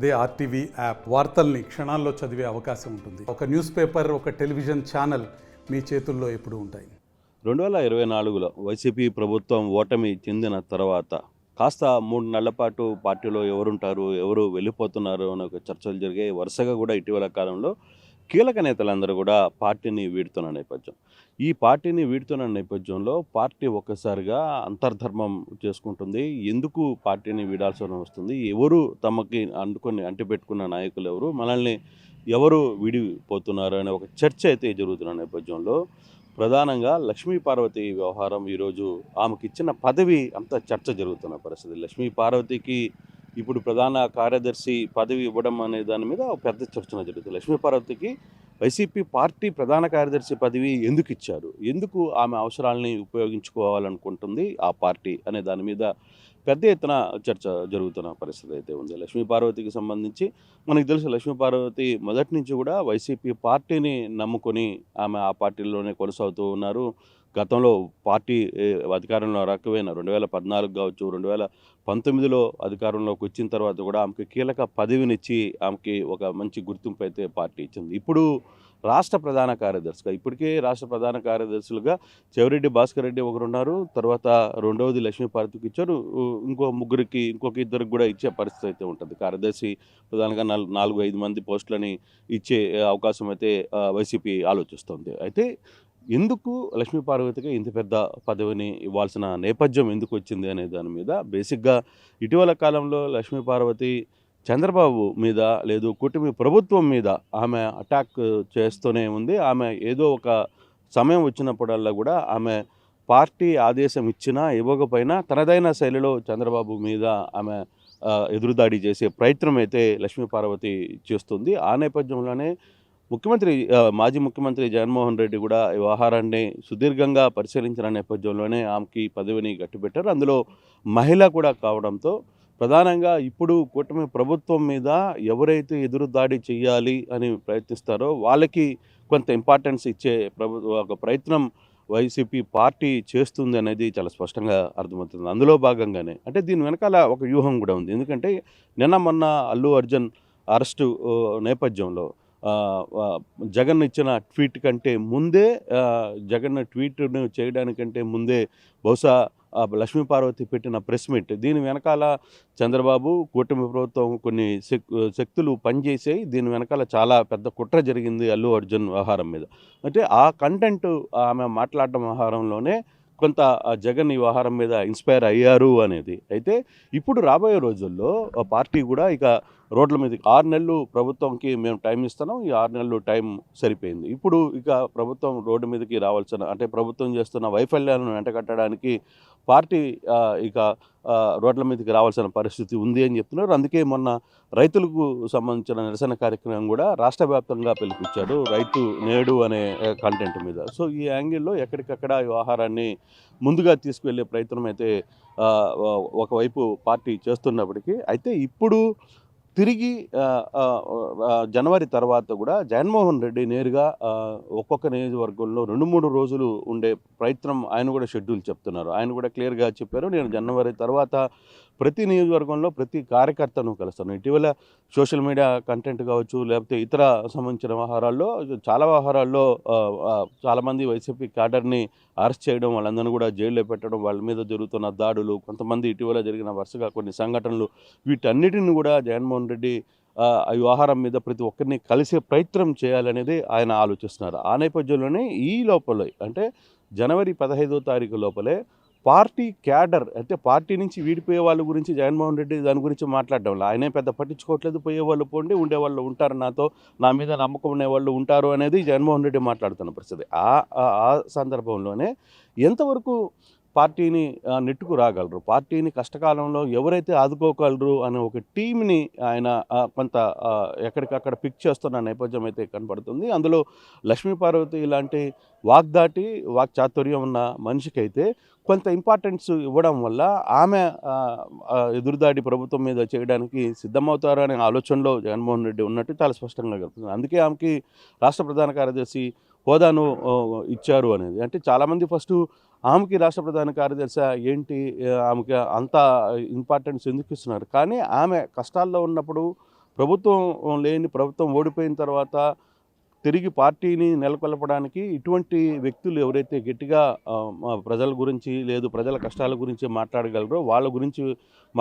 అదే RTV app వార్తల్ని క్షణాల్లో చదివే అవకాశం ఉంటుంది. ఒక న్యూస్ పేపర్, ఒక టెలివిజన్ ఛానల్ మీ చేతుల్లో ఎప్పుడూ ఉంటాయి. 2024లో వైసీపీ ప్రభుత్వం ఓటమి చెందిన తర్వాత కాస్త 3 నెలల పాటు పార్టీలో ఎవరుంటారు, ఎవరు వెళ్ళిపోతున్నారు అనే ఒక చర్చలు జరిగాయి. వరుసగా కూడా ఇటీవల కాలంలో కీలక నేతలందరూ కూడా పార్టీని వీడుతున్న నేపథ్యం. ఈ పార్టీని వీడుతున్న నేపథ్యంలో పార్టీ ఒక్కసారిగా అంతర్ధర్మం చేసుకుంటుంది. ఎందుకు పార్టీని వీడాల్సి వస్తుంది, ఎవరు తమకి అంటిపెట్టుకున్న నాయకులు ఎవరు, మనల్ని ఎవరు విడిపోతున్నారు అనే ఒక చర్చ అయితే జరుగుతున్న నేపథ్యంలో ప్రధానంగా లక్ష్మీ పార్వతి వ్యవహారం ఈరోజు ఆమెకి ఇచ్చిన పదవి అంత చర్చ జరుగుతున్న పరిస్థితి. లక్ష్మీ పార్వతికి ఇప్పుడు ప్రధాన కార్యదర్శి పదవి ఇవ్వడం అనే దాని మీద ఒక పెద్ద చర్చ జరుగుతుంది. లక్ష్మీ పార్వతికి వైసీపీ పార్టీ ప్రధాన కార్యదర్శి పదవి ఎందుకు ఇచ్చారు, ఎందుకు ఆమె అవసరాలని ఉపయోగించుకోవాలనుకుంటుంది ఆ పార్టీ అనే దాని మీద పెద్ద ఎత్తున చర్చ జరుగుతున్న పరిస్థితి అయితే ఉంది. లక్ష్మీ పార్వతికి సంబంధించి మనకు తెలుసు, లక్ష్మీ పార్వతి మొదటి నుంచి కూడా వైసీపీ పార్టీని నమ్ముకొని ఆమె ఆ పార్టీలోనే కొనసాగుతూ ఉన్నారు. గతంలో పార్టీ అధికారంలో రాకపోయినా 2014 కావచ్చు, 2019లో అధికారంలోకి వచ్చిన తర్వాత కూడా ఆమెకి కీలక పదవినిచ్చి ఆమెకి ఒక మంచి గుర్తింపు అయితే పార్టీ ఇచ్చింది. ఇప్పుడు రాష్ట్ర ప్రధాన కార్యదర్శిగా, ఇప్పటికే రాష్ట్ర ప్రధాన కార్యదర్శులుగా చెవిరెడ్డి భాస్కర్ రెడ్డి ఒకరున్నారు, తర్వాత రెండవది లక్ష్మీ పార్వతికి ఇచ్చారు, ఇంకొక ఇద్దరికి కూడా ఇచ్చే పరిస్థితి అయితే ఉంటుంది. కార్యదర్శి ప్రధానంగా 4-5 మంది పోస్టులని ఇచ్చే అవకాశం అయితే వైసీపీ ఆలోచిస్తుంది. అయితే ఎందుకు లక్ష్మీ పార్వతికి ఇంత పెద్ద పదవిని ఇవ్వాల్సిన నేపథ్యం ఎందుకు వచ్చింది అనే దాని మీద బేసిక్గా ఇటీవల కాలంలో లక్ష్మీ పార్వతి చంద్రబాబు మీద లేదు కూటమి ప్రభుత్వం మీద ఆమె అటాక్ చేస్తూనే ఉంది. ఆమె ఏదో ఒక సమయం వచ్చినప్పుడల్లా కూడా ఆమె పార్టీ ఆదేశం ఇచ్చినా ఇవ్వకపోయినా తనదైన శైలిలో చంద్రబాబు మీద ఆమె ఎదురుదాడి చేసే ప్రయత్నం అయితే లక్ష్మీ పార్వతి చేస్తుంది. ఆ నేపథ్యంలోనే మాజీ ముఖ్యమంత్రి జగన్మోహన్ రెడ్డి కూడా ఈ వ్యవహారాన్ని సుదీర్ఘంగా పరిశీలించిన నేపథ్యంలోనే ఆమెకి పదవిని గట్టిపెట్టారు. అందులో మహిళ కూడా కావడంతో ప్రధానంగా ఇప్పుడు కూటమి ప్రభుత్వం మీద ఎవరైతే ఎదురుదాడి చేయాలి అని ప్రయత్నిస్తారో వాళ్ళకి కొంత ఇంపార్టెన్స్ ఇచ్చే ఒక ప్రయత్నం వైసీపీ పార్టీ చేస్తుంది అనేది చాలా స్పష్టంగా అర్థమవుతుంది. అందులో భాగంగానే అంటే దీని వెనకాల ఒక వ్యూహం కూడా ఉంది. ఎందుకంటే మొన్న అల్లు అర్జున్ అరెస్టు నేపథ్యంలో జగన్ ఇచ్చిన ట్వీట్ కంటే ముందే, జగన్ ట్వీట్ను చేయడానికంటే ముందే బహుశా లక్ష్మీ పార్వతి పెట్టిన ప్రెస్ మీట్, దీని వెనకాల చంద్రబాబు కూటమి ప్రభుత్వం కొన్ని శక్తులు పనిచేసాయి. దీని వెనకాల చాలా పెద్ద కుట్ర జరిగింది అల్లు అర్జున్ వ్యవహారం మీద. అంటే ఆ కంటెంట్ ఆమె మాట్లాడడం వ్యవహారంలోనే కొంత జగన్ ఈ వ్యవహారం మీద ఇన్స్పైర్ అయ్యారు అనేది. అయితే ఇప్పుడు రాబోయే రోజుల్లో పార్టీ కూడా ఇక రోడ్ల మీదకి 6 నెలలు ప్రభుత్వంకి మేము టైం ఇస్తున్నాం, ఈ 6 నెలలు టైం సరిపోయింది. ఇప్పుడు ఇక ప్రభుత్వం రోడ్డు మీదకి రావాల్సిన, అంటే ప్రభుత్వం చేస్తున్న వైఫల్యాలను వెంటకట్టడానికి పార్టీ ఇక రోడ్ల మీదకి రావాల్సిన పరిస్థితి ఉంది అని చెప్తున్నారు. అందుకే మొన్న రైతులకు సంబంధించిన నిరసన కార్యక్రమం కూడా రాష్ట్ర వ్యాప్తంగా పిలుపుచ్చాడు, రైతు నేడు అనే కంటెంట్ మీద. సో ఈ యాంగిల్లో ఎక్కడికక్కడ ఈ వ్యవహారాన్ని ముందుగా తీసుకువెళ్ళే ప్రయత్నం అయితే ఒకవైపు పార్టీ చేస్తున్నప్పటికీ, అయితే ఇప్పుడు తిరిగి జనవరి తర్వాత కూడా జగన్మోహన్ రెడ్డి నేరుగా ఒక్కొక్క నియోజకవర్గంలో 2-3 రోజులు ఉండే ప్రయత్నం ఆయన కూడా షెడ్యూల్ చెప్తున్నారు. ఆయన కూడా క్లియర్గా చెప్పారు, నేను జనవరి తర్వాత ప్రతి నియోజకవర్గంలో ప్రతి కార్యకర్తను కలుస్తాను. ఇటీవల సోషల్ మీడియా కంటెంట్ కావచ్చు, లేకపోతే ఇతర సంబంధించిన వ్యవహారాల్లో చాలా వ్యవహారాల్లో చాలామంది వైసీపీ క్యాడర్ని అరెస్ట్ చేయడం, వాళ్ళందరినీ కూడా జైల్లో పెట్టడం, వాళ్ళ మీద జరుగుతున్న దాడులు, కొంతమంది ఇటీవల జరిగిన వరుసగా కొన్ని సంఘటనలు, వీటన్నిటిని కూడా జగన్మోహన్ రెడ్డి ఈ వ్యవహారం మీద ప్రతి ఒక్కరిని కలిసే ప్రయత్నం చేయాలనేది ఆయన ఆలోచిస్తున్నారు. ఆ నేపథ్యంలోనే ఈ లోపలే, అంటే జనవరి 15వ తారీఖు లోపలే పార్టీ క్యాడర్, అంటే పార్టీ నుంచి వీడిపోయే వాళ్ళ గురించి జగన్మోహన్ రెడ్డి దాని గురించి మాట్లాడడం ఆయనే పెద్ద పట్టించుకోవట్లేదు. పోయేవాళ్ళు పోండి, ఉండేవాళ్ళు ఉంటారు, నా మీద నమ్మకం ఉండేవాళ్ళు ఉంటారు అనేది జగన్మోహన్ రెడ్డి మాట్లాడుతున్న పరిస్థితి. ఆ సందర్భంలోనే ఎంతవరకు పార్టీని నెట్టుకు రాగలరు, పార్టీని కష్టకాలంలో ఎవరైతే ఆదుకోగలరు అనే ఒక టీంని ఆయన కొంత ఎక్కడికక్కడ పిక్ చేస్తున్న నేపథ్యం అయితే కనపడుతుంది. అందులో లక్ష్మీ పార్వతి ఇలాంటి వాక్చాతుర్యం ఉన్న మనిషికైతే కొంత ఇంపార్టెన్స్ ఇవ్వడం వల్ల ఆమె ఎదురుదాడి ప్రభుత్వం మీద చేయడానికి సిద్ధమవుతారు అనే ఆలోచనలో జగన్మోహన్ రెడ్డి ఉన్నట్టు చాలా స్పష్టంగా కలుపుతుంది. అందుకే ఆమెకి రాష్ట్ర ప్రధాన కార్యదర్శి హోదాను ఇచ్చారు అనేది. అంటే చాలామంది ఫస్ట్ ఆమెకి రాష్ట్ర ప్రధాన కార్యదర్శి ఏంటి, ఆమెకి అంత ఇంపార్టెన్స్ ఎందుకు ఇస్తున్నారు, కానీ ఆమె కష్టాల్లో ఉన్నప్పుడు ప్రభుత్వం ఓడిపోయిన తర్వాత తిరిగి పార్టీని నెలకొల్పడానికి ఇటువంటి వ్యక్తులు ఎవరైతే గట్టిగా మా ప్రజల గురించి లేదు ప్రజల కష్టాల గురించి మాట్లాడగలరో వాళ్ళ గురించి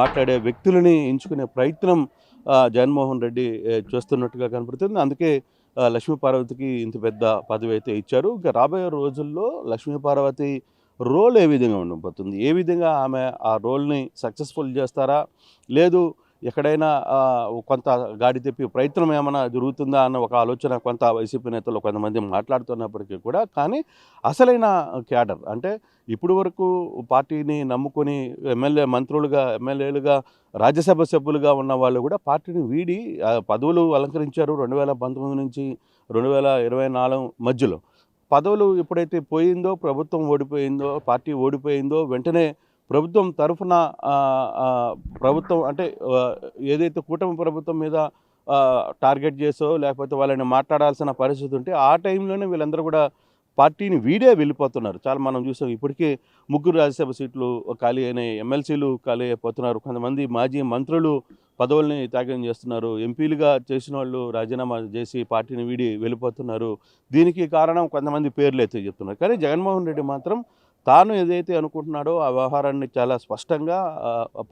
మాట్లాడే వ్యక్తులని ఎంచుకునే ప్రయత్నం జగన్మోహన్ రెడ్డి చేస్తున్నట్టుగా కనపడుతుంది. అందుకే లక్ష్మీపార్వతికి ఇంత పెద్ద పదవి అయితే ఇచ్చారు. ఇంకా రాబోయే రోజుల్లో లక్ష్మీపార్వతి రోల్ ఏ విధంగా ఉండబోతుంది, ఏ విధంగా ఆమె ఆ రోల్ని సక్సెస్ఫుల్ చేస్తారా, లేదు ఎక్కడైనా కొంత గాడి తెప్పి ప్రయత్నం ఏమైనా జరుగుతుందా అన్న ఒక ఆలోచన కొంత వైసీపీ నేతలు కొంతమంది మాట్లాడుతున్నప్పటికీ కూడా, కానీ అసలైన క్యాడర్ అంటే ఇప్పుడు వరకు పార్టీని నమ్ముకొని మంత్రులుగా ఎమ్మెల్యేలుగా రాజ్యసభ సభ్యులుగా ఉన్న వాళ్ళు కూడా పార్టీని వీడి పదవులు అలంకరించారు 2019 నుంచి 2024 మధ్యలో. పదవులు ఎప్పుడైతే పోయిందో, ప్రభుత్వం ఓడిపోయిందో, పార్టీ ఓడిపోయిందో, వెంటనే ప్రభుత్వం తరఫున ప్రభుత్వం అంటే ఏదైతే కూటమి ప్రభుత్వం మీద టార్గెట్ చేసో లేకపోతే వాళ్ళని మాట్లాడాల్సిన పరిస్థితి ఉంటే ఆ టైంలోనే వీళ్ళందరూ కూడా పార్టీని వీడే వెళ్ళిపోతున్నారు. చాలా మనం చూసాం. ఇప్పటికే 3 రాజ్యసభ సీట్లు ఖాళీ అయినాయి, ఎమ్మెల్సీలు ఖాళీ అయిపోతున్నారు, కొంతమంది మాజీ మంత్రులు పదవుల్ని త్యాగం చేస్తున్నారు, ఎంపీలుగా చేసిన వాళ్ళు రాజీనామా చేసి పార్టీని వీడి వెళ్ళిపోతున్నారు. దీనికి కారణం కొంతమంది పేర్లు అయితే చెప్తున్నారు. కానీ జగన్మోహన్ రెడ్డి మాత్రం తాను ఏదైతే అనుకుంటున్నాడో ఆ వ్యవహారాన్ని చాలా స్పష్టంగా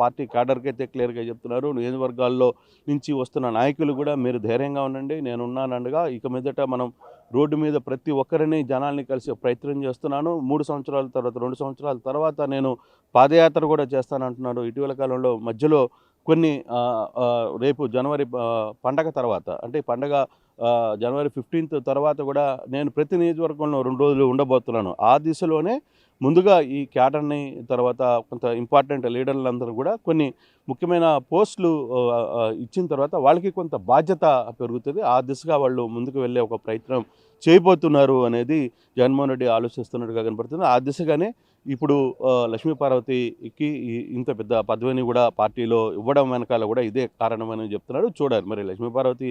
పార్టీ క్యాడర్కి అయితే క్లియర్గా చెప్తున్నారు. నియోజకవర్గాల్లో నుంచి వస్తున్న నాయకులు కూడా మీరు ధైర్యంగా ఉండండి, నేనున్నానండగా, ఇక మీదట మనం రోడ్డు మీద ప్రతి ఒక్కరిని జనాల్ని కలిసి ప్రయత్నం చేస్తున్నాను, 3 సంవత్సరాల తర్వాత 2 సంవత్సరాల తర్వాత నేను పాదయాత్ర కూడా చేస్తానంటున్నాడు. ఇటీవల కాలంలో మధ్యలో కొన్ని రేపు జనవరి పండగ తర్వాత అంటే పండగ జనవరి 15th తర్వాత కూడా నేను ప్రతి నియోజకవర్గంలో 2 రోజులు ఉండబోతున్నాను. ఆ దిశలోనే ముందుగా ఈ క్యాడర్ని తర్వాత కొంత ఇంపార్టెంట్ లీడర్లందరూ కూడా కొన్ని ముఖ్యమైన పోస్టులు ఇచ్చిన తర్వాత వాళ్ళకి కొంత బాధ్యత పెరుగుతుంది. ఆ దిశగా వాళ్ళు ముందుకు వెళ్ళే ఒక ప్రయత్నం చేయబోతున్నారు అనేది జగన్మోహన్ రెడ్డి ఆలోచిస్తున్నట్టుగా కనపడుతుంది. ఆ దిశగానే ఇప్పుడు లక్ష్మీపార్వతికి ఇంత పెద్ద పదవిని కూడా పార్టీలో ఇవ్వడం వెనకాల కూడా ఇదే కారణమని చెప్తున్నారు. చూడాలి మరి లక్ష్మీపార్వతి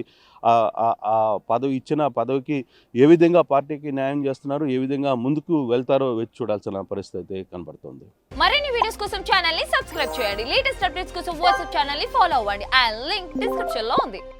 పదవి ఇచ్చిన పదవికి ఏ విధంగా పార్టీకి న్యాయం చేస్తున్నారు, ఏ విధంగా ముందుకు వెళ్తారో వేచి చూడాల్సిన పరిస్థితి కనబడుతుంది. మరిన్ని వీడియోస్ కోసం ఛానల్ ని సబ్స్క్రైబ్ చేయండి. లేటెస్ట్ అప్డేట్స్ కోసం వాట్సాప్ ఛానల్ ని ఫాలో అవ్వండి. ఆ లింక్ డిస్క్రిప్షన్ లో ఉంది.